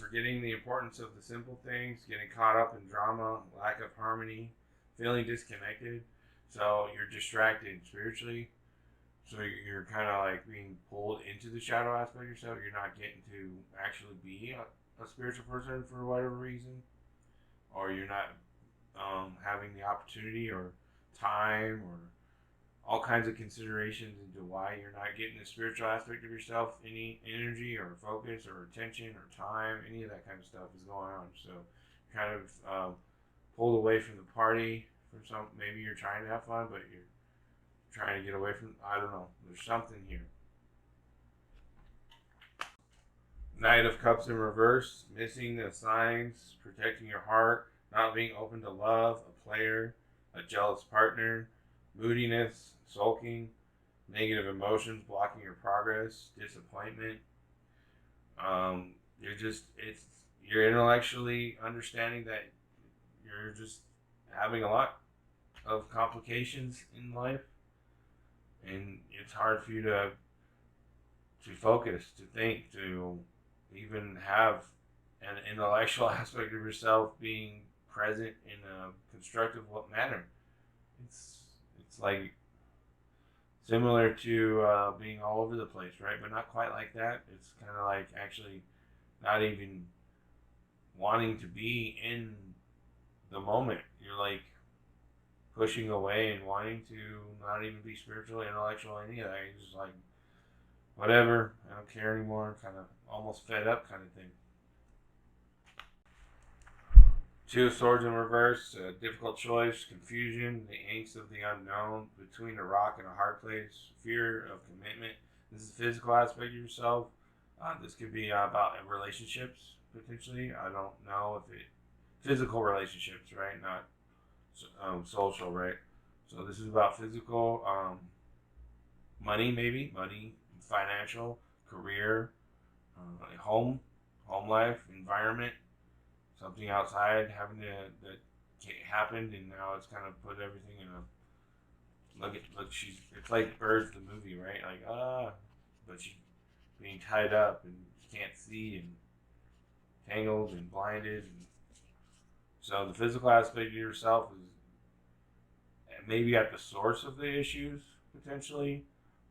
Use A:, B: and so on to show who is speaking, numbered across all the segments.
A: forgetting the importance of the simple things, getting caught up in drama, lack of harmony, feeling disconnected. So you're distracted spiritually. So you're kind of like being pulled into the shadow aspect of yourself. You're not getting to actually be a spiritual person for whatever reason, or you're not having the opportunity or time or all kinds of considerations into why you're not getting the spiritual aspect of yourself, any energy or focus or attention or time, any of that kind of stuff is going on. So kind of pulled away from the party from some. Maybe you're trying to have fun, but you're trying to get away from. I don't know. There's something here. Knight of Cups in reverse, missing the signs, protecting your heart, not being open to love, a player, a jealous partner, moodiness, sulking, negative emotions blocking your progress, disappointment. You're intellectually understanding that you're just having a lot of complications in life, and it's hard for you to focus, to think, to even have an intellectual aspect of yourself being present in a constructive manner. It's it's like similar to being all over the place, right? But not quite like that. It's kind of like actually not even wanting to be in the moment. You're like pushing away and wanting to not even be spiritual, intellectual, any of that. You're just like, whatever, I don't care anymore, kind of almost fed up kind of thing. Two of Swords in reverse, difficult choice, confusion, the angst of the unknown, between a rock and a hard place, fear of commitment. This is the physical aspect of yourself. This could be about relationships, potentially. I don't know if it, physical relationships, right? Not social, right? So this is about physical, money, maybe, money, financial, career, home life, environment, something outside having that happened, and now it's kind of put everything in a look. It's like Birds the movie, right? Like but she's being tied up and you can't see and tangled and blinded. And so the physical aspect of yourself is maybe at the source of the issues potentially.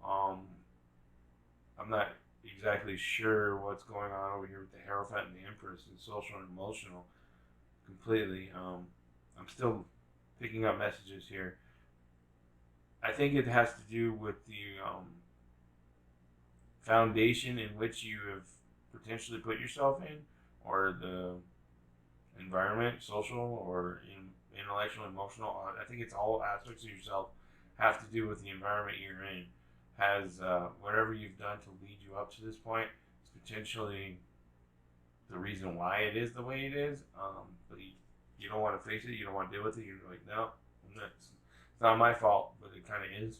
A: I'm not exactly sure what's going on over here with the Hierophant and the Empress and social and emotional completely. I'm still picking up messages here. I think it has to do with the foundation in which you have potentially put yourself in, or the environment, social or intellectual, emotional. I think it's all aspects of yourself have to do with the environment you're in. Has whatever you've done to lead you up to this point is potentially the reason why it is the way it is. But you don't want to face it. You don't want to deal with it. You're like, no, it's not my fault, but it kind of is.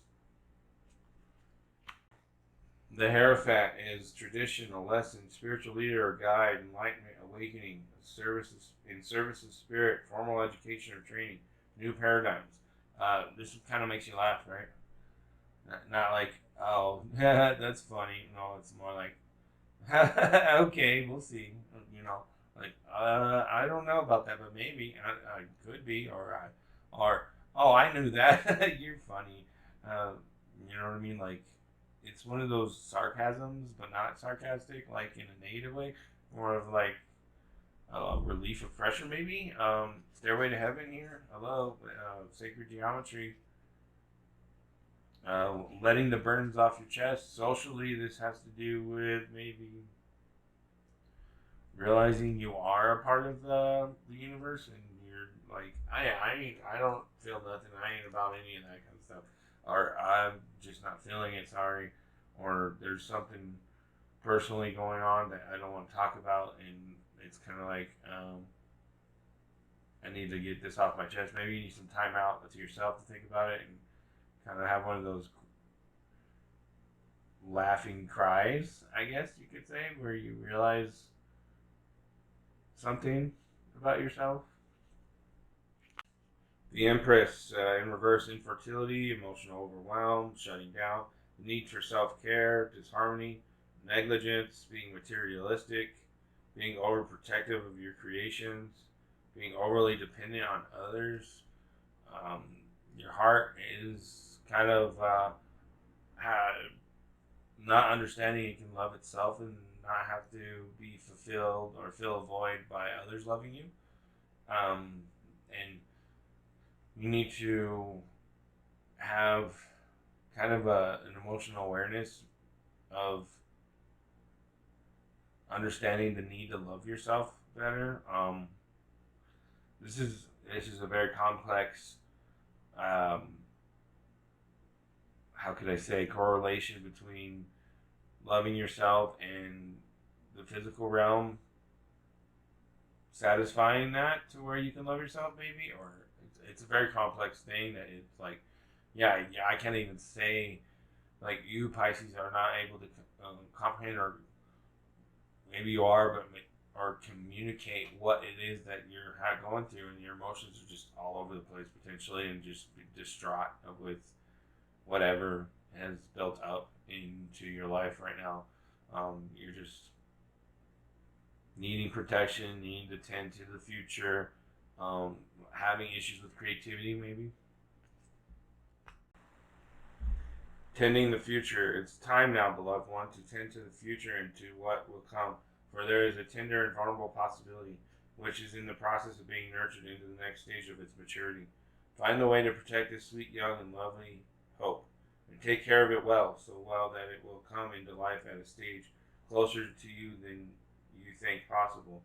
A: The Hierophant is tradition, a lesson, spiritual leader or guide, enlightenment, awakening, service of spirit, formal education or training, new paradigms. This kind of makes you laugh, right? Not like, oh, that's funny. No, it's more like, okay, we'll see. You know, like, I don't know about that, but maybe I could be, or oh, I knew that. You're funny. You know what I mean? Like, it's one of those sarcasms, but not sarcastic, like in a negative way. More of like relief of pressure, maybe. Stairway to Heaven here. Hello, sacred geometry. Letting the burdens off your chest. Socially, this has to do with maybe realizing you are a part of the universe, and you're like, I don't feel nothing. I ain't about any of that kind of stuff, or I'm just not feeling it. Sorry, or there's something personally going on that I don't want to talk about, and it's kind of like I need to get this off my chest. Maybe you need some time out to yourself to think about it and kind of have one of those laughing cries, I guess you could say, where you realize something about yourself. The Empress in reverse, infertility, emotional overwhelm, shutting down, the need for self-care, disharmony, negligence, being materialistic, being overprotective of your creations, being overly dependent on others. Um, your heart is kind of not understanding it can love itself and not have to be fulfilled or fill a void by others loving you. And you need to have kind of an emotional awareness of understanding the need to love yourself better. This is this is a very complex, um, how could I say, correlation between loving yourself and the physical realm satisfying that to where you can love yourself, maybe, or it's a very complex thing that it's like, yeah, I can't even say, like, you Pisces are not able to comprehend, or maybe you are, but or communicate what it is that you're going through, and your emotions are just all over the place potentially, and just be distraught with whatever has built up into your life right now. You're just needing protection, needing to tend to the future, having issues with creativity, maybe. Tending the future. It's time now, beloved one, to tend to the future and to what will come. For there is a tender and vulnerable possibility, which is in the process of being nurtured into the next stage of its maturity. Find the way to protect this sweet, young, and lovely hope, and take care of it well, so well that it will come into life at a stage closer to you than you think possible.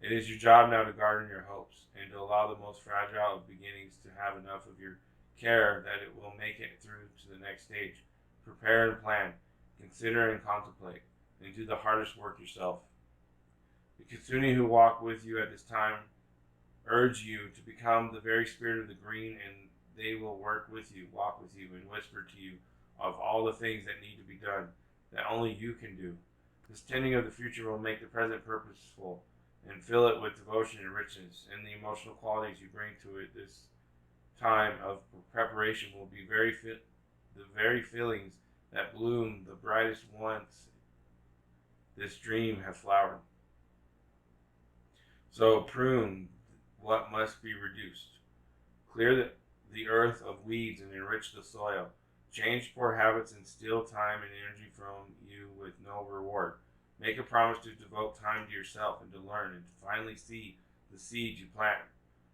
A: It is your job now to garden your hopes, and to allow the most fragile of beginnings to have enough of your care that it will make it through to the next stage. Prepare and plan, consider and contemplate, and do the hardest work yourself. The Kitsune who walk with you at this time urge you to become the very spirit of the green, and they will work with you, walk with you, and whisper to you of all the things that need to be done that only you can do. This tending of the future will make the present purposeful and fill it with devotion and richness, and the emotional qualities you bring to it this time of preparation will be the very feelings that bloom the brightest once this dream has flowered. So prune what must be reduced. Clear the earth of weeds and enrich the soil. Change poor habits and steal time and energy from you with no reward. Make a promise to devote time to yourself and to learn and to finally see the seeds you plant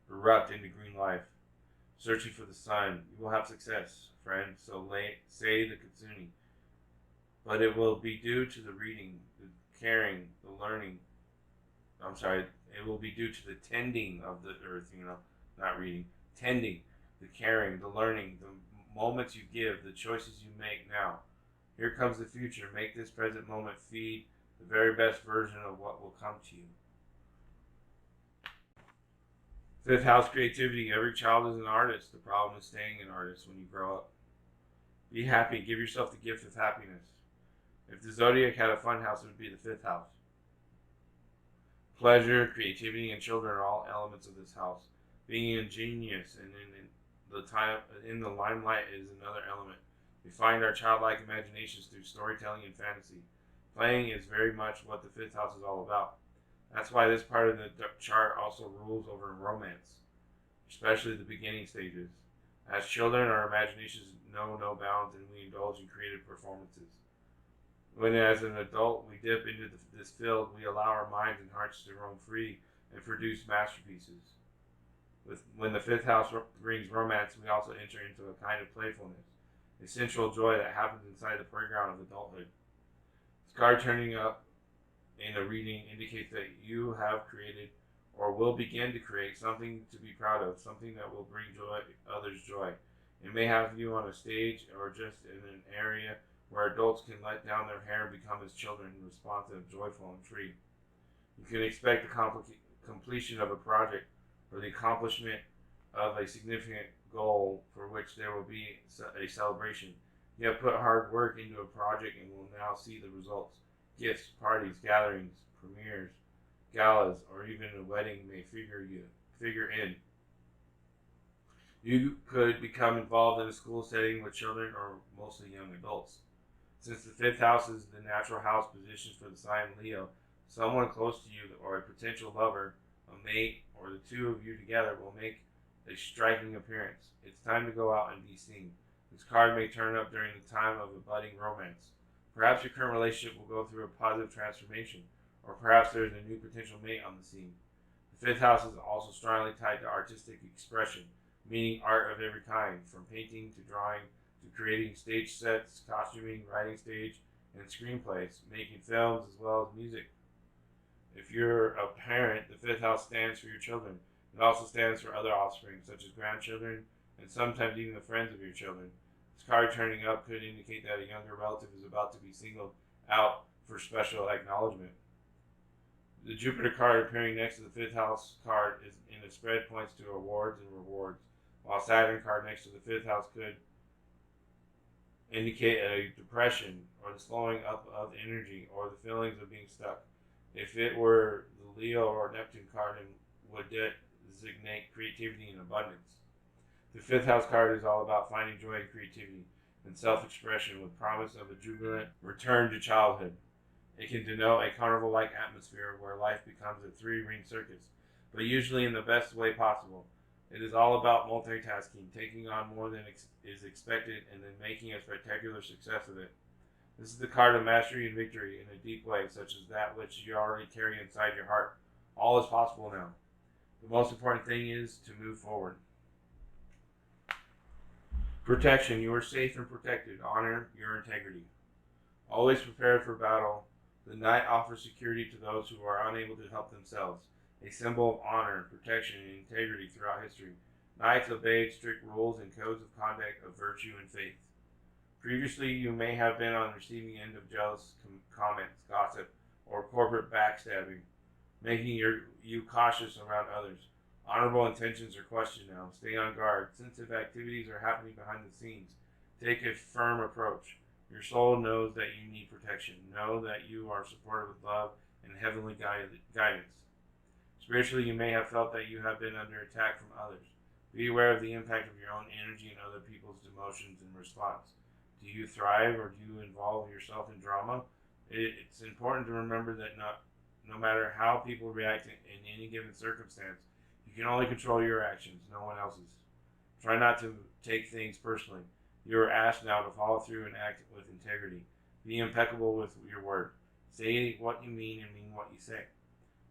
A: erupt into green life. Searching for the sun, you will have success, friend, so say the Kitsune. But it will be due to the reading, the caring, the learning. It will be due to the tending of the earth, not reading. Tending, the caring, the learning, the moments you give, the choices you make now. Here comes the future. Make this present moment feed the very best version of what will come to you. Fifth house, creativity. Every child is an artist. The problem is staying an artist when you grow up. Be happy. Give yourself the gift of happiness. If the zodiac had a fun house, it would be the fifth house. Pleasure, creativity, and children are all elements of this house. Being ingenious and in the limelight is another element. We find our childlike imaginations through storytelling and fantasy. Playing is very much what the fifth house is all about. That's why this part of the chart also rules over romance, especially the beginning stages. As children, our imaginations know no bounds, and we indulge in creative performances. When, as an adult, we dip into this field, we allow our minds and hearts to roam free and produce masterpieces. When the fifth house brings romance, we also enter into a kind of playfulness, a sensual joy that happens inside the playground of adulthood. This card turning up in a reading indicates that you have created or will begin to create something to be proud of, something that will bring others joy. It may have you on a stage or just in an area where adults can let down their hair and become as children, responsive, joyful, and free. You can expect the completion of a project or the accomplishment of a significant goal for which there will be a celebration. You have put hard work into a project and will now see the results. Gifts, parties, gatherings, premieres, galas, or even a wedding may figure in. You could become involved in a school setting with children or mostly young adults. Since the fifth house is the natural house position for the sign Leo, Someone close to you or a potential lover, a mate, or the two of you together will make a striking appearance. It's time to go out and be seen. This card may turn up during the time of a budding romance. Perhaps your current relationship will go through a positive transformation, or perhaps there is a new potential mate on the scene. The fifth house is also strongly tied to artistic expression, meaning art of every kind, from painting to drawing to creating stage sets, costuming, writing stage and screenplays, making films as well as music. If you're a parent, the fifth house stands for your children. It also stands for other offspring, such as grandchildren, and sometimes even the friends of your children. This card turning up could indicate that a younger relative is about to be singled out for special acknowledgement. The Jupiter card appearing next to the fifth house card is in a spread points to awards and rewards, while Saturn card next to the fifth house could indicate a depression or the slowing up of energy or the feelings of being stuck. If it were the Leo or Neptune card, it would designate creativity and abundance. The fifth house card is all about finding joy and creativity and self-expression with promise of a jubilant return to childhood. It can denote a carnival-like atmosphere where life becomes a three-ring circus, but usually in the best way possible. It is all about multitasking, taking on more than is expected, and then making a spectacular success of it. This is the card of mastery and victory in a deep way, such as that which you already carry inside your heart. All is possible now. The most important thing is to move forward. Protection. You are safe and protected. Honor your integrity. Always prepared for battle. The knight offers security to those who are unable to help themselves, a symbol of honor, protection, and integrity throughout history. Knights obeyed strict rules and codes of conduct of virtue and faith. Previously, you may have been on the receiving end of jealous comments, gossip, or corporate backstabbing, making you cautious around others. Honorable intentions are questioned now. Stay on guard. Sensitive activities are happening behind the scenes. Take a firm approach. Your soul knows that you need protection. Know that you are supported with love and heavenly guidance. Spiritually, you may have felt that you have been under attack from others. Be aware of the impact of your own energy and other people's emotions in response. Do you thrive or do you involve yourself in drama? It's important to remember that no matter how people react in any given circumstance, you can only control your actions, no one else's. Try not to take things personally. You are asked now to follow through and act with integrity. Be impeccable with your word. Say what you mean and mean what you say.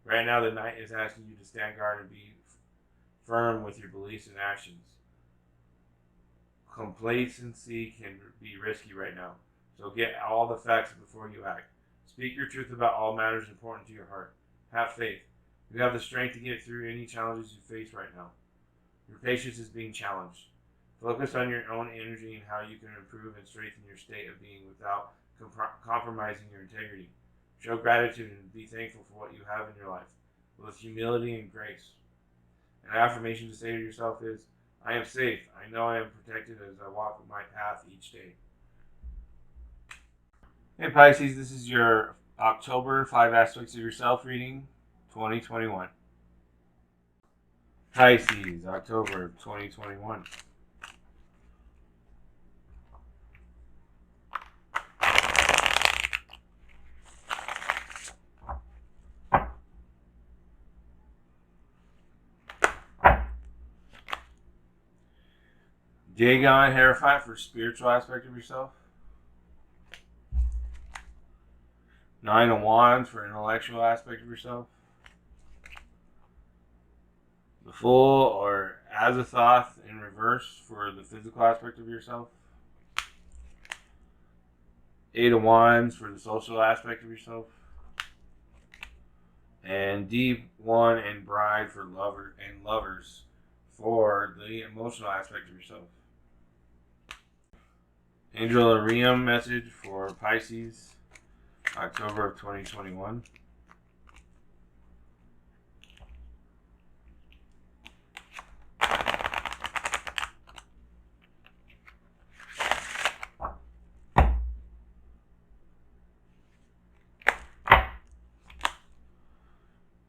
A: Right now, the knight is asking you to stand guard and be firm with your beliefs and actions. Complacency can be risky right now, so get all the facts before you act. Speak your truth about all matters important to your heart. Have faith. You have the strength to get through any challenges you face right now. Your patience is being challenged. Focus on your own energy and how you can improve and strengthen your state of being without compromising your integrity. Show gratitude and be thankful for what you have in your life, with humility and grace. An affirmation to say to yourself is, I am safe. I know I am protected as I walk my path each day. Hey Pisces, this is your October 5 Aspects of Yourself reading 2021. Pisces, October 2021. Dagon Hierophant for spiritual aspect of yourself. Nine of Wands for intellectual aspect of yourself. The Fool or Azathoth in reverse for the physical aspect of yourself. Eight of Wands for the social aspect of yourself. And D1 and Bride for lovers for the emotional aspect of yourself. Angel Ariam message for Pisces, October of 2021.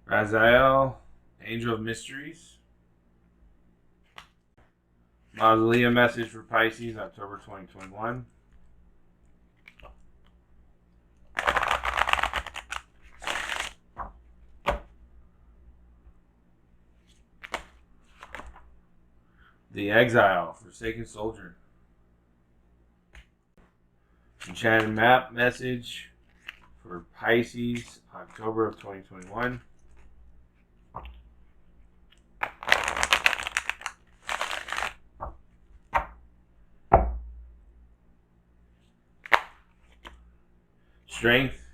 A: Raziel, Angel of Mysteries. Mausoleum message for Pisces, October 2021. The Exile, Forsaken Soldier. Enchanted Map message for Pisces, October of 2021. Strength,